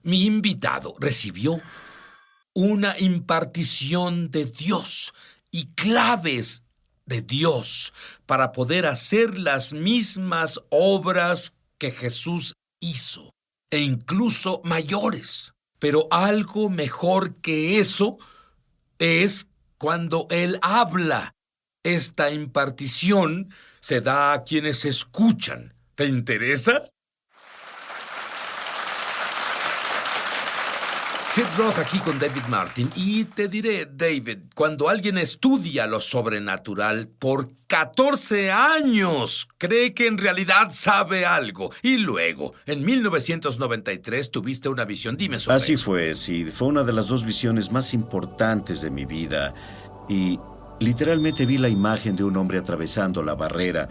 Mi invitado recibió una impartición de Dios y claves de Dios para poder hacer las mismas obras que Jesús hizo, e incluso mayores. Pero algo mejor que eso es cuando Él habla. Esta impartición se da a quienes escuchan. ¿Te interesa? Sid Roth aquí con David Martin, y te diré, David, cuando alguien estudia lo sobrenatural por 14 años, cree que en realidad sabe algo, y luego, en 1993, tuviste una visión. Dime sobre Así eso. fue, Sid. Fue una de las dos visiones más importantes de mi vida. Y literalmente vi la imagen de un hombre atravesando la barrera.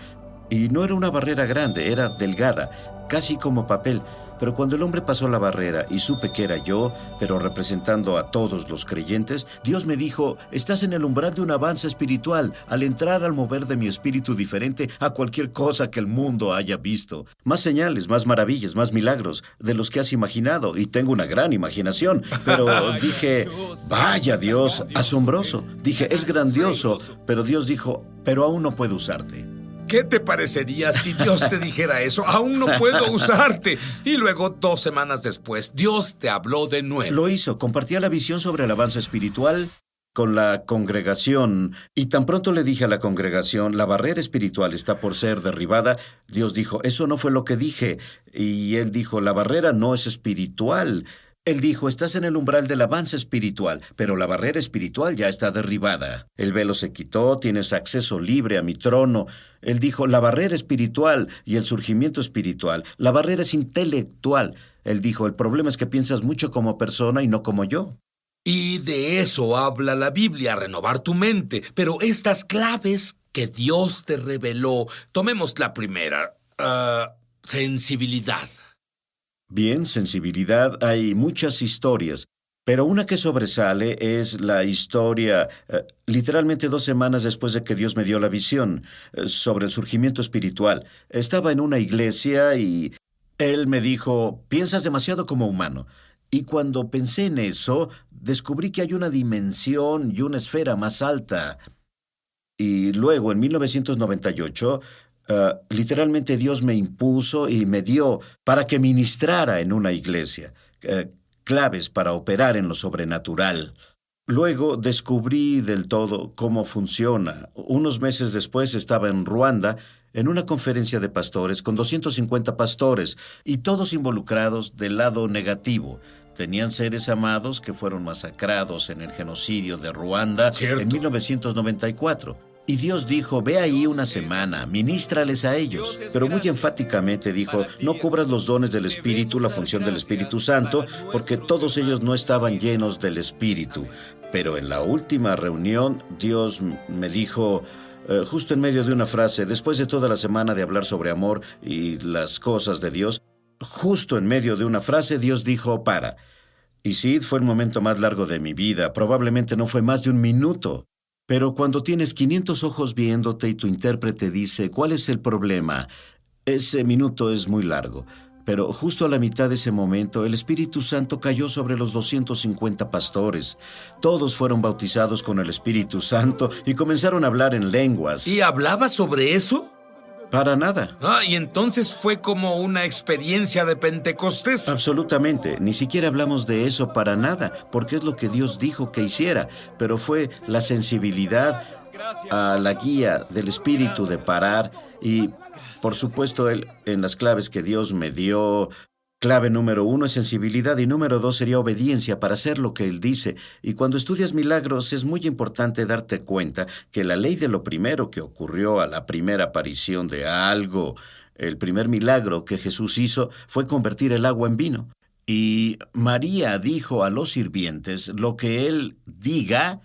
Y no era una barrera grande, era delgada, casi como papel. Pero cuando el hombre pasó la barrera y supe que era yo, pero representando a todos los creyentes, Dios me dijo: estás en el umbral de un avance espiritual al entrar al mover de mi espíritu diferente a cualquier cosa que el mundo haya visto. Más señales, más maravillas, más milagros de los que has imaginado, y tengo una gran imaginación. Pero dije: vaya Dios, asombroso. Dije: es grandioso, pero Dios dijo: pero aún no puedo usarte. ¿Qué te parecería si Dios te dijera eso? Aún no puedo usarte. Y luego, 2 semanas después, Dios te habló de nuevo. Lo hizo. Compartía la visión sobre el avance espiritual con la congregación. Y tan pronto le dije a la congregación: la barrera espiritual está por ser derribada, Dios dijo: eso no fue lo que dije. Y él dijo: la barrera no es espiritual. Él dijo: estás en el umbral del avance espiritual, pero la barrera espiritual ya está derribada. El velo se quitó, tienes acceso libre a mi trono. Él dijo: la barrera espiritual y el surgimiento espiritual. La barrera es intelectual. Él dijo: el problema es que piensas mucho como persona y no como yo. Y de eso habla la Biblia, renovar tu mente. Pero estas claves que Dios te reveló, tomemos la primera, sensibilidad. Bien, sensibilidad, hay muchas historias, pero una que sobresale es la historia, literalmente 2 semanas después de que Dios me dio la visión, sobre el surgimiento espiritual. Estaba en una iglesia y Él me dijo: piensas demasiado como humano. Y cuando pensé en eso, descubrí que hay una dimensión y una esfera más alta. Y luego, en 1998, literalmente Dios me impuso y me dio para que ministrara en una iglesia, claves para operar en lo sobrenatural. Luego descubrí del todo cómo funciona. Unos meses después estaba en Ruanda en una conferencia de pastores con 250 pastores y todos involucrados del lado negativo. Tenían seres amados que fueron masacrados en el genocidio de Ruanda en 1994. Y Dios dijo: ve ahí una semana, ministrales a ellos. Pero muy enfáticamente dijo: no cubras los dones del Espíritu, la función del Espíritu Santo, porque todos ellos no estaban llenos del Espíritu. Pero en la última reunión, Dios me dijo, justo en medio de una frase, después de toda la semana de hablar sobre amor y las cosas de Dios, justo en medio de una frase, Dios dijo: para. Y sí, fue el momento más largo de mi vida. Probablemente no fue más de 1 minuto. Pero cuando tienes 500 ojos viéndote y tu intérprete dice: ¿cuál es el problema?, ese minuto es muy largo. Pero justo a la mitad de ese momento, el Espíritu Santo cayó sobre los 250 pastores. Todos fueron bautizados con el Espíritu Santo y comenzaron a hablar en lenguas. ¿Y hablaba sobre eso? Para nada. Y entonces fue como una experiencia de Pentecostés. Absolutamente. Ni siquiera hablamos de eso para nada, porque es lo que Dios dijo que hiciera. Pero fue la sensibilidad a la guía del Espíritu de parar. Y, por supuesto, Él, en las claves que Dios me dio, clave número 1 es sensibilidad y número 2 sería obediencia para hacer lo que Él dice. Y cuando estudias milagros es muy importante darte cuenta que la ley de lo primero que ocurrió a la primera aparición de algo, el primer milagro que Jesús hizo fue convertir el agua en vino. Y María dijo a los sirvientes: lo que Él diga,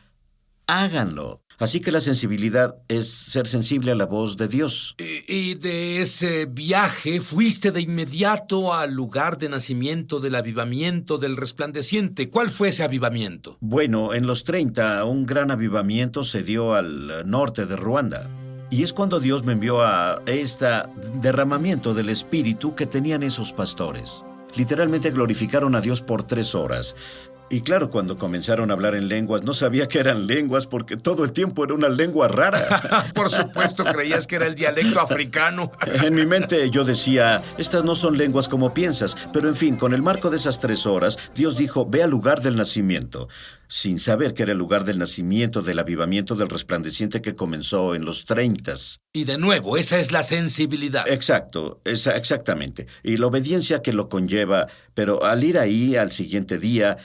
háganlo. Así que la sensibilidad es ser sensible a la voz de Dios. Y de ese viaje fuiste de inmediato al lugar de nacimiento del avivamiento del resplandeciente. ¿Cuál fue ese avivamiento? Bueno, en los 30, un gran avivamiento se dio al norte de Ruanda. Y es cuando Dios me envió a este derramamiento del Espíritu que tenían esos pastores. literalmente glorificaron a Dios por 3 horas. Y claro, cuando comenzaron a hablar en lenguas, no sabía que eran lenguas porque todo el tiempo era una lengua rara. Por supuesto, creías que era el dialecto africano. En mi mente yo decía, estas no son lenguas como piensas, pero en fin, con el marco de esas 3 horas, Dios dijo, ve al lugar del nacimiento, sin saber que era el lugar del nacimiento, del avivamiento del resplandeciente que comenzó en los 30s. Y de nuevo, esa es la sensibilidad. Exacto, exactamente. Y la obediencia que lo conlleva, pero al ir ahí al siguiente día,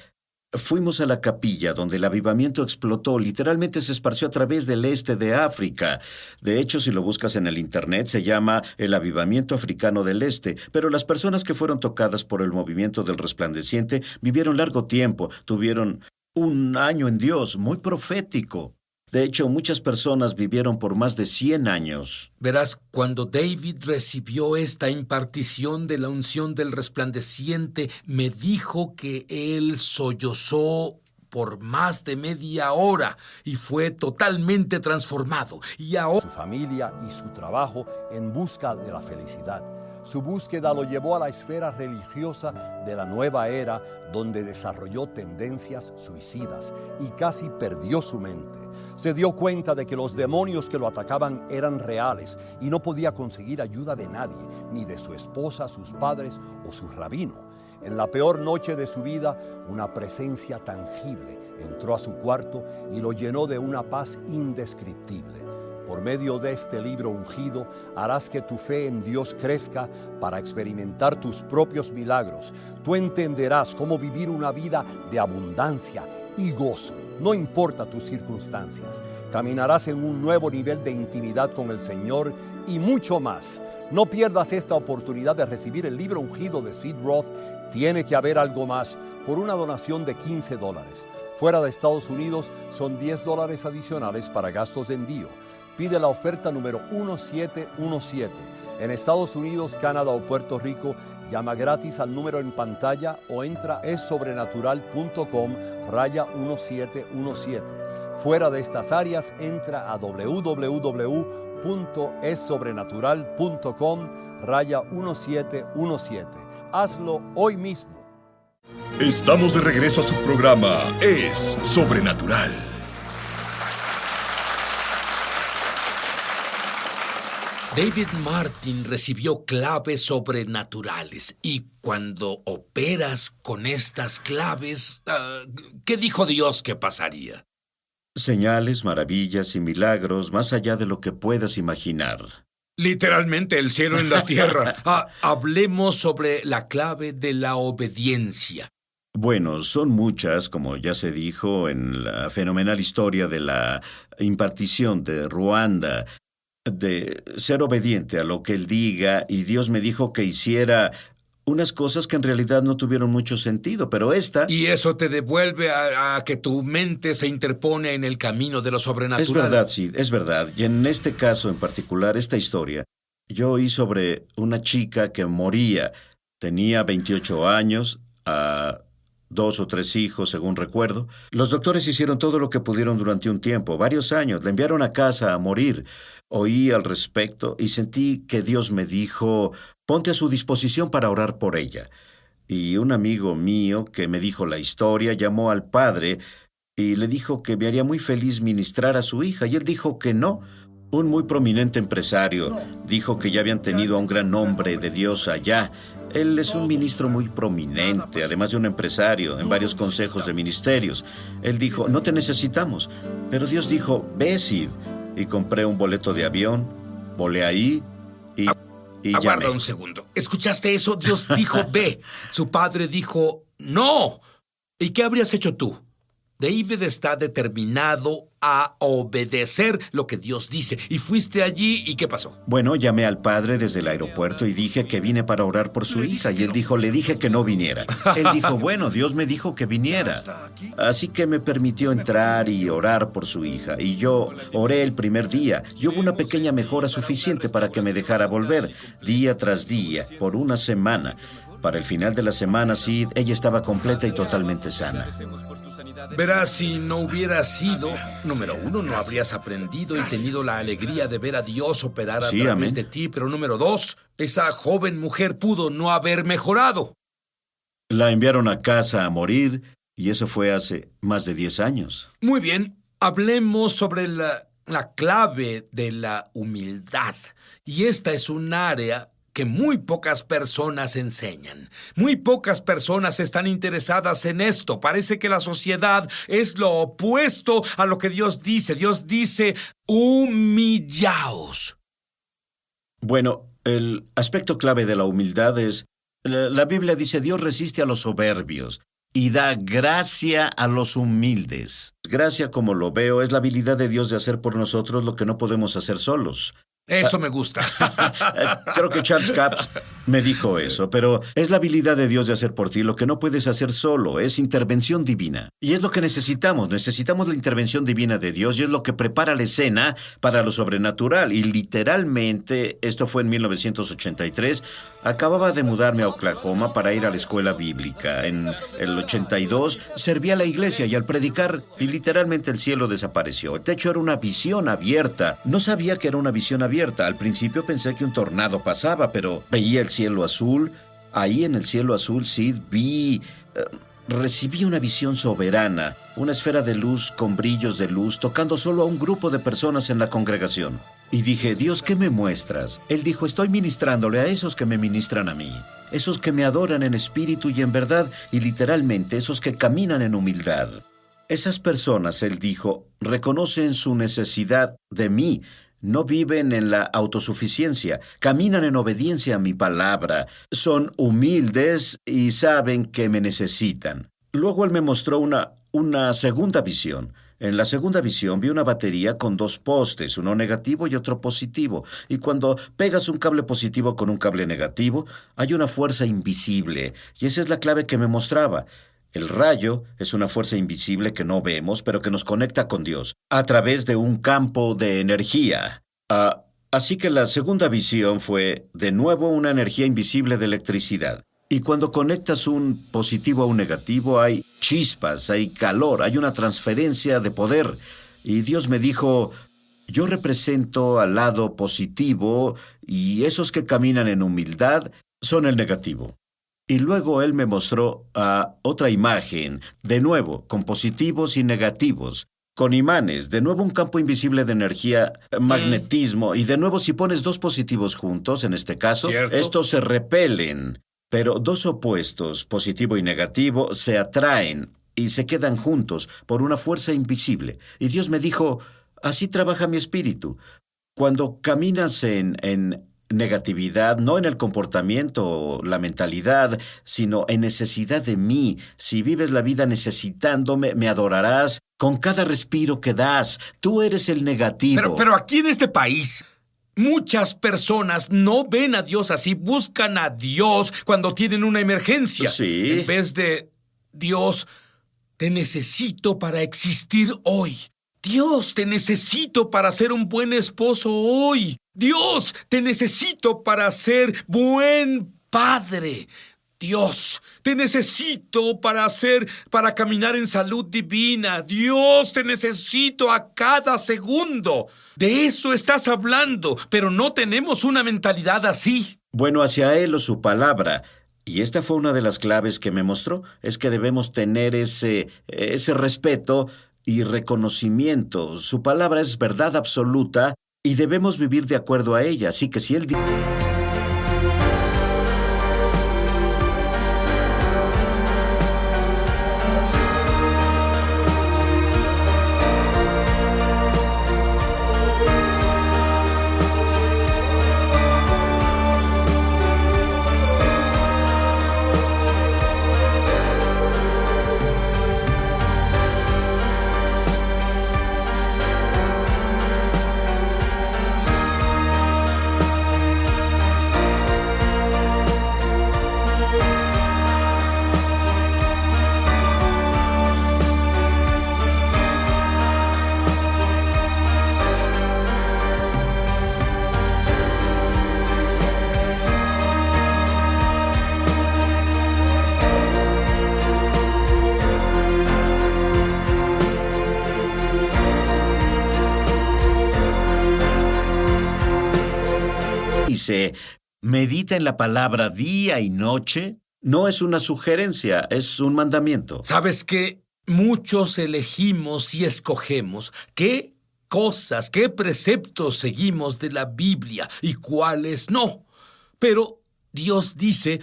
fuimos a la capilla donde el avivamiento explotó, literalmente se esparció a través del este de África. De hecho, si lo buscas en el internet, se llama el Avivamiento Africano del Este. Pero las personas que fueron tocadas por el movimiento del resplandeciente vivieron largo tiempo, tuvieron un año en Dios, muy profético. De hecho, muchas personas vivieron por más de 100 años. Verás, cuando David recibió esta impartición de la unción del resplandeciente, me dijo que él sollozó por más de media hora y fue totalmente transformado. Y ahora... Su familia y su trabajo en busca de la felicidad. Su búsqueda lo llevó a la esfera religiosa de la nueva era, donde desarrolló tendencias suicidas y casi perdió su mente. Se dio cuenta de que los demonios que lo atacaban eran reales y no podía conseguir ayuda de nadie, ni de su esposa, sus padres o su rabino. En la peor noche de su vida, una presencia tangible entró a su cuarto y lo llenó de una paz indescriptible. Por medio de este libro ungido, harás que tu fe en Dios crezca para experimentar tus propios milagros. Tú entenderás cómo vivir una vida de abundancia y gozo, no importa tus circunstancias. Caminarás en un nuevo nivel de intimidad con el Señor y mucho más. No pierdas esta oportunidad de recibir el libro ungido de Sid Roth. Tiene que haber algo más por una donación de $15. Fuera de Estados Unidos son $10 adicionales para gastos de envío. Pide la oferta número 1717. En Estados Unidos, Canadá o Puerto Rico, llama gratis al número en pantalla o entra a essobrenatural.com/1717. Fuera de estas áreas, entra a www.essobrenatural.com/1717. Hazlo hoy mismo. Estamos de regreso a su programa Es Sobrenatural. David Martin recibió claves sobrenaturales y cuando operas con estas claves, ¿qué dijo Dios que pasaría? Señales, maravillas y milagros más allá de lo que puedas imaginar. Literalmente el cielo en la tierra. Hablemos sobre la clave de la obediencia. Bueno, son muchas, como ya se dijo en la fenomenal historia de la impartición de Ruanda, de ser obediente a lo que Él diga, y Dios me dijo que hiciera unas cosas que en realidad no tuvieron mucho sentido, pero esta... Y eso te devuelve a que tu mente se interpone en el camino de lo sobrenatural. Es verdad, sí, es verdad. Y en este caso en particular, esta historia, yo oí sobre una chica que moría. Tenía 28 años, 2 o 3 hijos, según recuerdo. Los doctores hicieron todo lo que pudieron durante un tiempo, varios años. La enviaron a casa a morir. Oí al respecto y sentí que Dios me dijo, ponte a su disposición para orar por ella. Y un amigo mío que me dijo la historia llamó al padre y le dijo que me haría muy feliz ministrar a su hija. Y él dijo que no. Un muy prominente empresario dijo que ya habían tenido a un gran hombre de Dios allá. Él es un ministro muy prominente, además de un empresario, en varios consejos de ministerios. Él dijo, no te necesitamos. Pero Dios dijo, ve, Sid. Y compré un boleto de avión, volé ahí y Aguarda llamé. un segundo. ¿Escuchaste eso? Dios dijo, ve. Su padre dijo, no. ¿Y qué habrías hecho tú? David está determinado a obedecer lo que Dios dice. Y fuiste allí, ¿y qué pasó? Bueno, llamé al padre desde el aeropuerto y dije que vine para orar por su hija. Y él dijo, le dije que no viniera. Él dijo, bueno, Dios me dijo que viniera. Así que me permitió entrar y orar por su hija. Y yo oré el primer día. Y hubo una pequeña mejora suficiente para que me dejara volver, día tras día, por una semana. Para el final de la semana, sí, ella estaba completa y totalmente sana. Verás, si no hubiera sido, número uno, no habrías aprendido y tenido la alegría de ver a Dios operar a Sí, través amén. de ti. Pero número dos, esa joven mujer pudo no haber mejorado. La enviaron a casa a morir, y eso fue hace más de 10 años. Muy bien, hablemos sobre la clave de la humildad. Y esta es un área que muy pocas personas enseñan. Muy pocas personas están interesadas en esto. Parece que la sociedad es lo opuesto a lo que Dios dice. Dios dice, humillaos. Bueno, el aspecto clave de la humildad es, la Biblia dice, Dios resiste a los soberbios y da gracia a los humildes. Gracia, como lo veo, es la habilidad de Dios de hacer por nosotros lo que no podemos hacer solos. Eso me gusta. Creo que Charles Capps me dijo eso, pero es la habilidad de Dios de hacer por ti lo que no puedes hacer solo, es intervención divina. Y es lo que necesitamos la intervención divina de Dios y es lo que prepara la escena para lo sobrenatural. Y literalmente, esto fue en 1983, acababa de mudarme a Oklahoma para ir a la escuela bíblica. En el 82 serví a la iglesia y al predicar, y literalmente el cielo desapareció. El techo era una visión abierta. No sabía que era una visión abierta. Al principio pensé que un tornado pasaba, pero veía el cielo azul. Ahí en el cielo azul, Sid, recibí una visión soberana, una esfera de luz con brillos de luz, tocando solo a un grupo de personas en la congregación. Y dije, Dios, ¿qué me muestras? Él dijo, estoy ministrándole a esos que me ministran a mí, esos que me adoran en espíritu y en verdad, y literalmente esos que caminan en humildad. Esas personas, él dijo, reconocen su necesidad de mí. No viven en la autosuficiencia, caminan en obediencia a mi palabra, son humildes y saben que me necesitan. Luego él me mostró una segunda visión. En la segunda visión vi una batería con 2 postes, uno negativo y otro positivo. Y cuando pegas un cable positivo con un cable negativo, hay una fuerza invisible. Y esa es la clave que me mostraba. El rayo es una fuerza invisible que no vemos, pero que nos conecta con Dios, a través de un campo de energía. Así que la segunda visión fue, de nuevo, una energía invisible de electricidad. Y cuando conectas un positivo a un negativo, hay chispas, hay calor, hay una transferencia de poder. Y Dios me dijo, yo represento al lado positivo y esos que caminan en humildad son el negativo. Y luego él me mostró otra imagen, de nuevo, con positivos y negativos, con imanes, de nuevo un campo invisible de energía, magnetismo, y de nuevo si pones 2 positivos juntos, en este caso, ¿cierto? Estos se repelen, pero 2 opuestos, positivo y negativo, se atraen y se quedan juntos por una fuerza invisible. Y Dios me dijo, así trabaja mi espíritu. Cuando caminas en negatividad, no en el comportamiento o la mentalidad, sino en necesidad de mí. Si vives la vida necesitándome, me adorarás con cada respiro que das. Tú eres el negativo. Pero aquí en este país, muchas personas no ven a Dios así, buscan a Dios cuando tienen una emergencia. Sí. En vez de, Dios, te necesito para existir hoy. Dios, te necesito para ser un buen esposo hoy. Dios, te necesito para ser buen padre. Dios, te necesito para caminar en salud divina. Dios, te necesito a cada segundo. De eso estás hablando, pero no tenemos una mentalidad así. Bueno, hacia Él o su palabra. Y esta fue una de las claves que me mostró, es que debemos tener ese respeto y reconocimiento. Su palabra es verdad absoluta y debemos vivir de acuerdo a ella. Así que si Él dice... medita en la palabra día y noche, No es una sugerencia, es un mandamiento. ¿Sabes qué? Muchos elegimos y escogemos qué cosas, qué preceptos seguimos de la Biblia y cuáles no. Pero Dios dice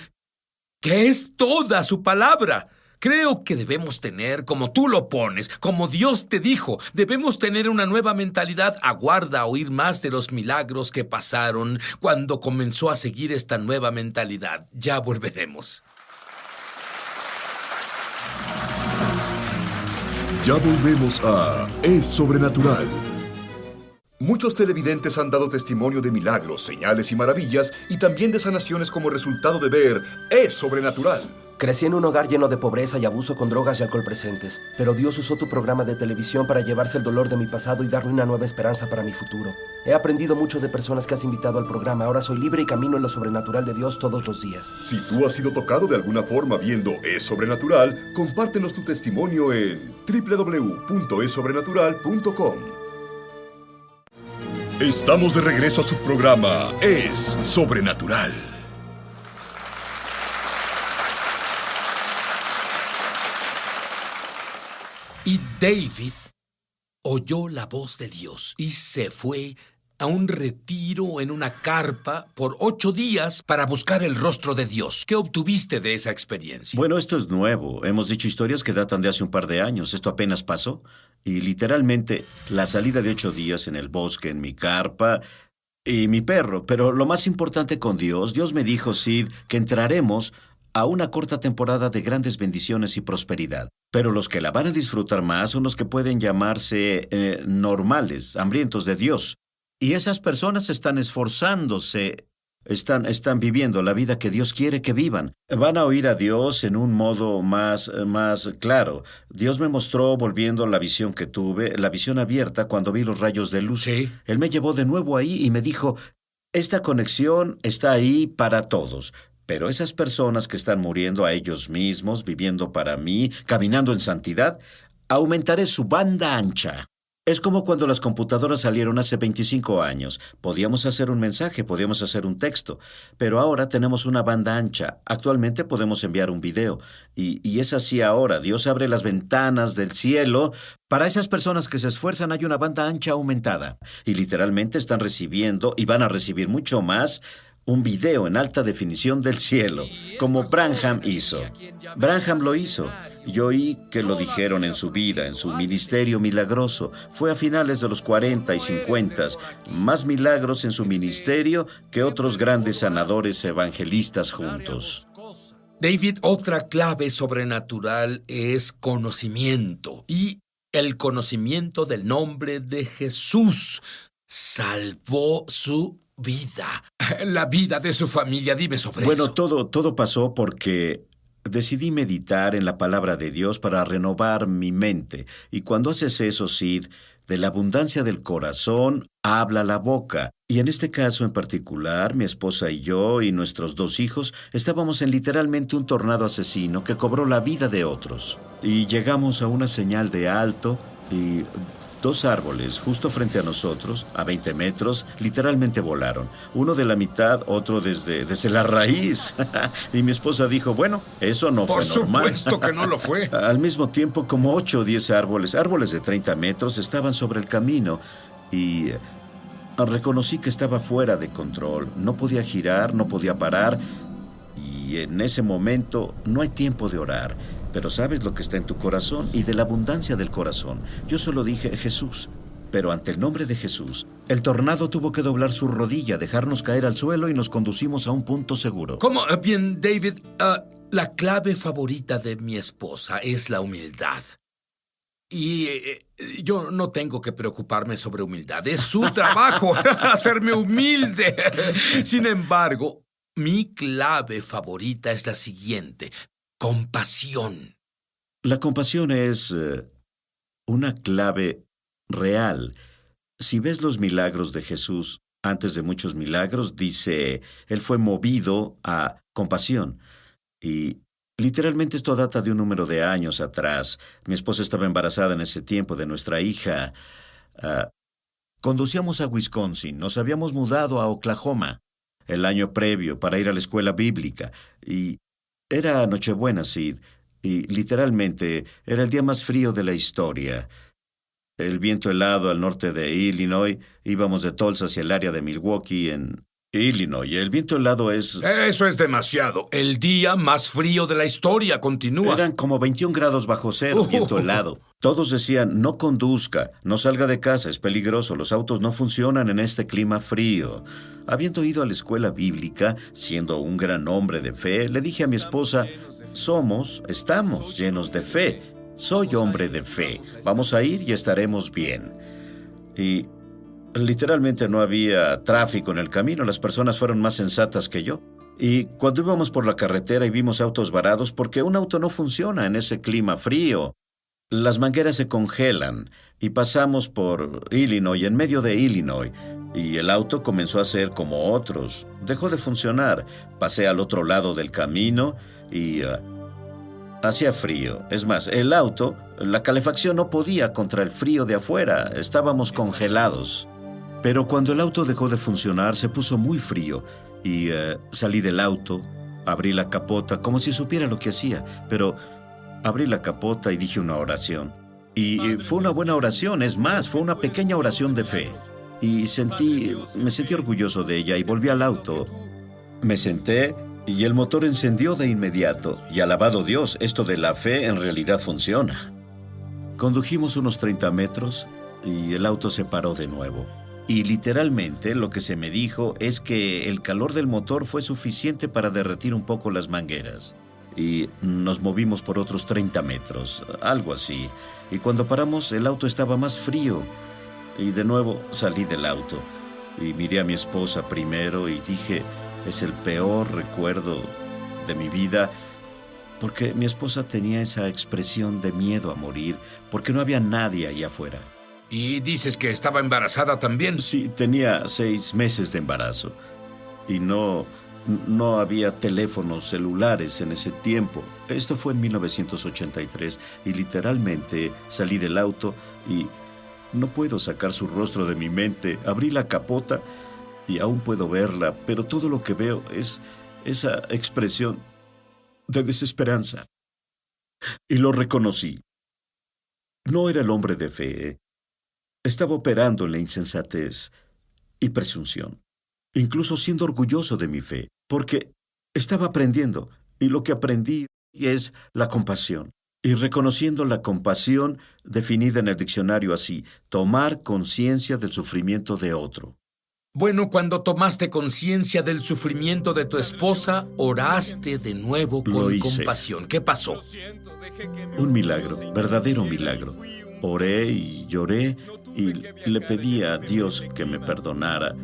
que es toda su palabra. Creo que debemos tener, como tú lo pones, como Dios te dijo, debemos tener una nueva mentalidad. Aguarda a oír más de los milagros que pasaron cuando comenzó a seguir esta nueva mentalidad. Ya volveremos. Ya volvemos a Es Sobrenatural. Muchos televidentes han dado testimonio de milagros, señales y maravillas, y también de sanaciones como resultado de ver Es Sobrenatural. Crecí en un hogar lleno de pobreza y abuso con drogas y alcohol presentes, pero Dios usó tu programa de televisión para llevarse el dolor de mi pasado y darme una nueva esperanza para mi futuro. He aprendido mucho de personas que has invitado al programa. Ahora soy libre y camino en lo sobrenatural de Dios todos los días. Si tú has sido tocado de alguna forma viendo Es Sobrenatural, compártenos tu testimonio en www.esobrenatural.com. Estamos de regreso a su programa Es Sobrenatural. Y David oyó la voz de Dios y se fue a un retiro en una carpa por 8 días para buscar el rostro de Dios. ¿Qué obtuviste de esa experiencia? Bueno, esto es nuevo. Hemos dicho historias que datan de hace un par de años. Esto apenas pasó. Y literalmente, la salida de 8 días en el bosque, en mi carpa y mi perro. Pero lo más importante con Dios me dijo, Sid, que entraremos a una corta temporada de grandes bendiciones y prosperidad. Pero los que la van a disfrutar más son los que pueden llamarse normales, hambrientos de Dios. Y esas personas están esforzándose, están viviendo la vida que Dios quiere que vivan. Van a oír a Dios en un modo más claro. Dios me mostró, volviendo a la visión que tuve, la visión abierta cuando vi los rayos de luz. Sí. Él me llevó de nuevo ahí y me dijo, esta conexión está ahí para todos. Pero esas personas que están muriendo a ellos mismos, viviendo para mí, caminando en santidad, aumentaré su banda ancha. Es como cuando las computadoras salieron hace 25 años. Podíamos hacer un mensaje, podíamos hacer un texto, pero ahora tenemos una banda ancha. Actualmente podemos enviar un video. Y es así ahora. Dios abre las ventanas del cielo. Para esas personas que se esfuerzan hay una banda ancha aumentada. Y literalmente están recibiendo, y van a recibir mucho más, un video en alta definición del cielo, como Branham hizo. Branham lo hizo. Yo oí que lo dijeron en su vida, en su ministerio milagroso. Fue a finales de los 40 y 50, más milagros en su ministerio que otros grandes sanadores evangelistas juntos. David, otra clave sobrenatural es conocimiento. Y el conocimiento del nombre de Jesús salvó su vida, la vida de su familia. Dime sobre eso. Bueno, todo pasó porque decidí meditar en la palabra de Dios para renovar mi mente. Y cuando haces eso, Sid, de la abundancia del corazón habla la boca. Y en este caso en particular, mi esposa y yo y nuestros 2 hijos estábamos en literalmente un tornado asesino que cobró la vida de otros. Y llegamos a una señal de alto y 2 árboles justo frente a nosotros, a 20 metros, literalmente volaron. Uno de la mitad, otro desde la raíz. Y mi esposa dijo, bueno, eso no fue normal. Por supuesto que no lo fue. Al mismo tiempo, como 8 o 10 árboles de 30 metros, estaban sobre el camino y reconocí que estaba fuera de control. No podía girar, no podía parar. Y en ese momento no hay tiempo de orar. Pero sabes lo que está en tu corazón y de la abundancia del corazón. Yo solo dije Jesús, pero ante el nombre de Jesús, el tornado tuvo que doblar su rodilla, dejarnos caer al suelo y nos conducimos a un punto seguro. ¿Cómo? Bien, David, la clave favorita de mi esposa es la humildad. Y yo no tengo que preocuparme sobre humildad. Es su trabajo hacerme humilde. Sin embargo, mi clave favorita es la siguiente: compasión. La compasión es una clave real. Si ves los milagros de Jesús, antes de muchos milagros, dice, Él fue movido a compasión. Y literalmente esto data de un número de años atrás. Mi esposa estaba embarazada en ese tiempo de nuestra hija. Conducíamos a Wisconsin. Nos habíamos mudado a Oklahoma el año previo para ir a la escuela bíblica. Y Era Nochebuena, Sid, y literalmente era el día más frío de la historia. El viento helado al norte de Illinois, íbamos de Tulsa hacia el área de Milwaukee en Illinois. El viento helado es... Eso es demasiado. El día más frío de la historia continúa. Eran como 21 grados bajo cero, viento helado. Todos decían, no conduzca, no salga de casa, es peligroso, los autos no funcionan en este clima frío. Habiendo ido a la escuela bíblica, siendo un gran hombre de fe, le dije a mi esposa, estamos llenos de fe. Soy hombre de fe. Vamos a ir y estaremos bien. Y literalmente no había tráfico en el camino, las personas fueron más sensatas que yo. Y cuando íbamos por la carretera y vimos autos varados, porque un auto no funciona en ese clima frío. Las mangueras se congelan y pasamos por Illinois, en medio de Illinois, y el auto comenzó a ser como otros. Dejó de funcionar. Pasé al otro lado del camino y hacía frío. Es más, el auto, la calefacción no podía contra el frío de afuera. Estábamos congelados. Pero cuando el auto dejó de funcionar, se puso muy frío y salí del auto, abrí la capota como si supiera lo que hacía, pero abrí la capota y dije una oración. Y fue una buena oración, es más, fue una pequeña oración de fe. Y me sentí orgulloso de ella y volví al auto. Me senté y el motor encendió de inmediato. Y alabado Dios, esto de la fe en realidad funciona. Condujimos unos 30 metros y el auto se paró de nuevo. Y literalmente lo que se me dijo es que el calor del motor fue suficiente para derretir un poco las mangueras. Y nos movimos por otros 30 metros, algo así. Y cuando paramos, el auto estaba más frío. Y de nuevo salí del auto. Y miré a mi esposa primero y dije, es el peor recuerdo de mi vida, porque mi esposa tenía esa expresión de miedo a morir, porque no había nadie ahí afuera. ¿Y dices que estaba embarazada también? Sí, tenía 6 meses de embarazo. Y no había teléfonos celulares en ese tiempo. Esto fue en 1983 y literalmente salí del auto y no puedo sacar su rostro de mi mente. Abrí la capota y aún puedo verla, pero todo lo que veo es esa expresión de desesperanza. Y lo reconocí. No era el hombre de fe. Estaba operando en la insensatez y presunción, incluso siendo orgulloso de mi fe, porque estaba aprendiendo, y lo que aprendí es la compasión. Y reconociendo la compasión, definida en el diccionario así, tomar conciencia del sufrimiento de otro. Bueno, cuando tomaste conciencia del sufrimiento de tu esposa, oraste de nuevo Lo con hice. compasión. ¿Qué pasó? Un milagro, verdadero milagro. Oré y lloré y le pedí a Dios que me perdonara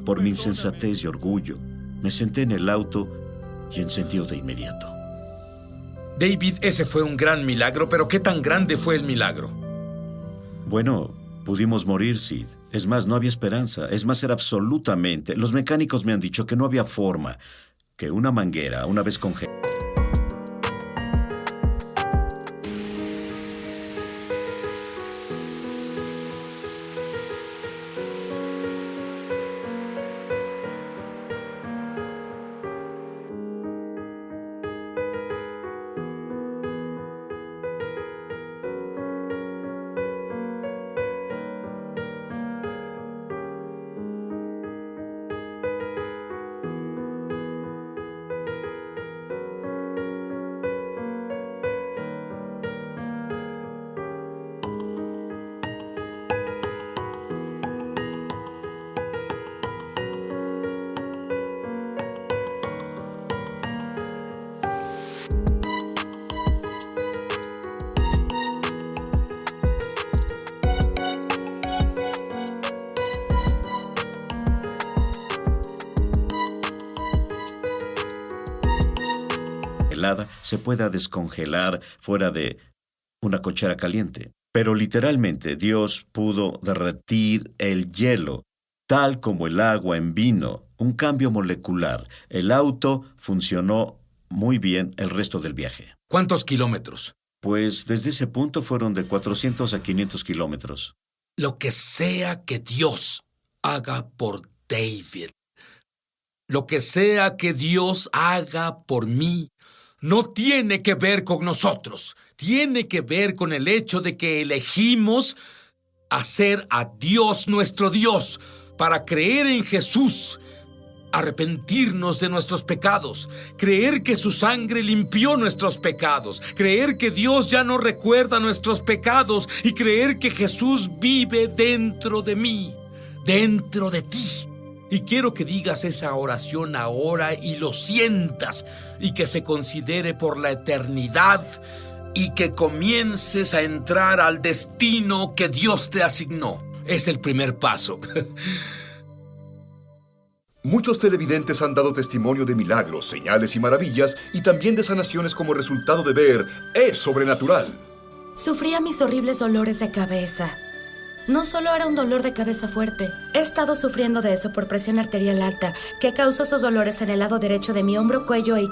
por mi insensatez y orgullo. Me senté en el auto y encendió de inmediato. David, ese fue un gran milagro, pero ¿qué tan grande fue el milagro? Bueno, pudimos morir, Sid. Es más, no había esperanza. Es más, era absolutamente... Los mecánicos me han dicho que no había forma, que una manguera, una vez congelada... se pueda descongelar fuera de una cochera caliente. Pero literalmente Dios pudo derretir el hielo, tal como el agua en vino, un cambio molecular. El auto funcionó muy bien el resto del viaje. ¿Cuántos kilómetros? Pues desde ese punto fueron de 400 a 500 kilómetros. Lo que sea que Dios haga por David, lo que sea que Dios haga por mí, no tiene que ver con nosotros. Tiene que ver con el hecho de que elegimos hacer a Dios nuestro Dios para creer en Jesús, arrepentirnos de nuestros pecados, creer que su sangre limpió nuestros pecados, creer que Dios ya no recuerda nuestros pecados y creer que Jesús vive dentro de mí, dentro de ti. Y quiero que digas esa oración ahora y lo sientas y que se considere por la eternidad y que comiences a entrar al destino que Dios te asignó. Es el primer paso. Muchos televidentes han dado testimonio de milagros, señales y maravillas y también de sanaciones como resultado de ver Es Sobrenatural. Sufría mis horribles dolores de cabeza. No solo era un dolor de cabeza fuerte. He estado sufriendo de eso por presión arterial alta, que causa esos dolores en el lado derecho de mi hombro, cuello y